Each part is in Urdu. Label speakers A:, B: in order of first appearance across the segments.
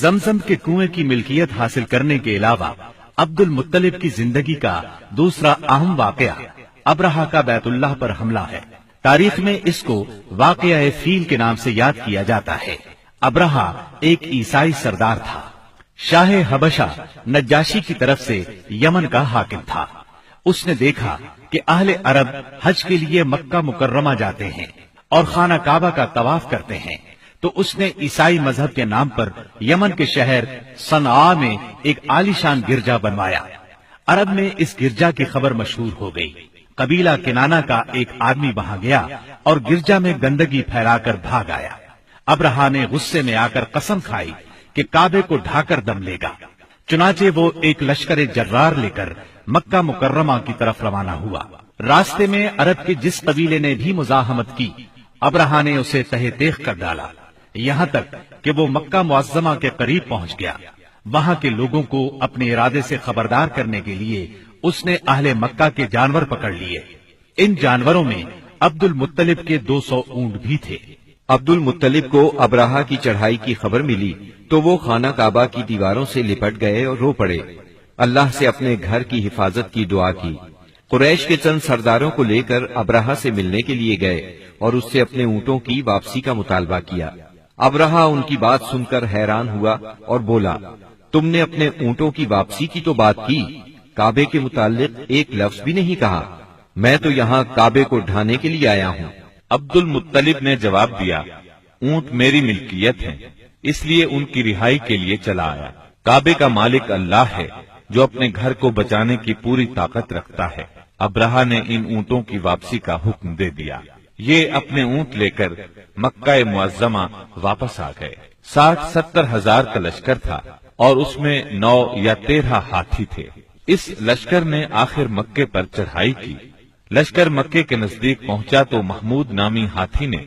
A: زمزم کے کنویں کی ملکیت حاصل کرنے کے علاوہ عبد المطلب کی زندگی کا دوسرا اہم واقعہ ابرہہ کا بیت اللہ پر حملہ ہے۔ تاریخ میں اس کو واقعہ فیل کے نام سے یاد کیا جاتا ہے۔ ابرہہ ایک عیسائی سردار تھا۔ شاہ حبشہ نجاشی کی طرف سے یمن کا حاکم تھا۔ اس نے دیکھا کہ اہل عرب حج کے لیے مکہ مکرمہ جاتے ہیں اور خانہ کعبہ کا طواف کرتے ہیں، تو اس نے عیسائی مذہب کے نام پر یمن کے شہر صنعاء میں ایک عالیشان گرجا بنوایا۔ عرب میں اس گرجا کی خبر مشہور ہو گئی۔ قبیلہ کنانہ کا ایک آدمی وہاں گیا اور گرجا میں گندگی پھیلا کر بھاگ آیا۔ ابرہہ نے غصے میں آ کر قسم کھائی کہ کعبے کو ڈھا کر دم لے گا۔ چنانچہ وہ ایک لشکر جرار لے کر مکہ مکرمہ کی طرف روانہ ہوا۔ راستے میں عرب کے جس قبیلے نے بھی مزاحمت کی، ابرہہ نے اسے تہہ تیغ کر ڈالا، یہاں تک کہ وہ مکہ معظمہ کے قریب پہنچ گیا۔ وہاں کے لوگوں کو اپنے ارادے سے خبردار کرنے کے لیے اس نے اہل مکہ کے جانور پکڑ لیے۔ ان جانوروں میں عبد المطلب کے 200 اونٹ بھی تھے۔
B: عبد المطلب کو ابرہہ کی چڑھائی کی خبر ملی تو وہ خانہ کعبہ کی دیواروں سے لپٹ گئے اور رو پڑے، اللہ سے اپنے گھر کی حفاظت کی دعا کی۔ قریش کے چند سرداروں کو لے کر ابرہہ سے ملنے کے لیے گئے اور اس سے اپنے اونٹوں کی واپسی کا مطالبہ کیا۔ ابرہہ ان کی بات سن کر حیران ہوا اور بولا، تم نے اپنے اونٹوں کی واپسی کی تو بات کی، کعبے کے متعلق ایک لفظ بھی نہیں کہا۔ میں تو یہاں کعبے کو ڈھانے کے لیے آیا ہوں۔
C: عبد المطلب نے جواب دیا، اونٹ میری ملکیت ہیں، اس لیے ان کی رہائی کے لیے چلا آیا۔ کعبے کا مالک اللہ ہے جو اپنے گھر کو بچانے کی پوری طاقت رکھتا ہے۔ ابرہہ نے ان اونٹوں کی واپسی کا حکم دے دیا۔ یہ اپنے اونٹ لے کر مکہ معظمہ واپس آ گئے۔ 60-70 ہزار کا لشکر تھا اور اس میں 9 یا 13 ہاتھی تھے۔ اس لشکر نے آخر مکے پر چڑھائی کی۔ لشکر مکے کے نزدیک پہنچا تو محمود نامی ہاتھی نے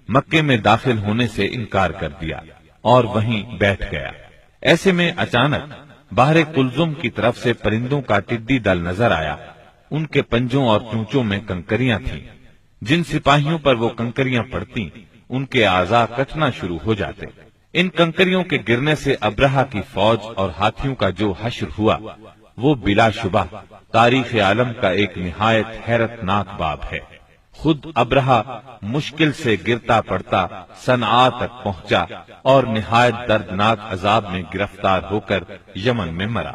C: مکے میں داخل ہونے سے انکار کر دیا اور وہیں بیٹھ گیا۔ ایسے میں اچانک بحر کلزم کی طرف سے پرندوں کا ٹڈی دل نظر آیا۔ ان کے پنجوں اور چونچوں میں کنکریاں تھیں۔ جن سپاہیوں پر وہ کنکریاں پڑتی ان کے اعضاء کٹنا شروع ہو جاتے۔ ان کنکریوں کے گرنے سے ابرہہ کی فوج اور ہاتھیوں کا جو حشر ہوا وہ بلا شبہ تاریخ عالم کا ایک نہایت حیرت ناک باب ہے۔ خود ابرہہ مشکل سے گرتا پڑتا صنعاء تک پہنچا اور نہایت دردناک عذاب میں گرفتار ہو کر یمن میں مرا۔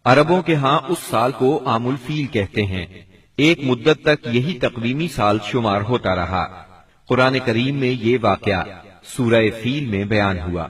B: عربوں کے ہاں اس سال کو عام الفیل کہتے ہیں۔ ایک مدت تک یہی تقویمی سال شمار ہوتا رہا۔ قرآن کریم میں یہ واقعہ سورہ فیل میں بیان ہوا۔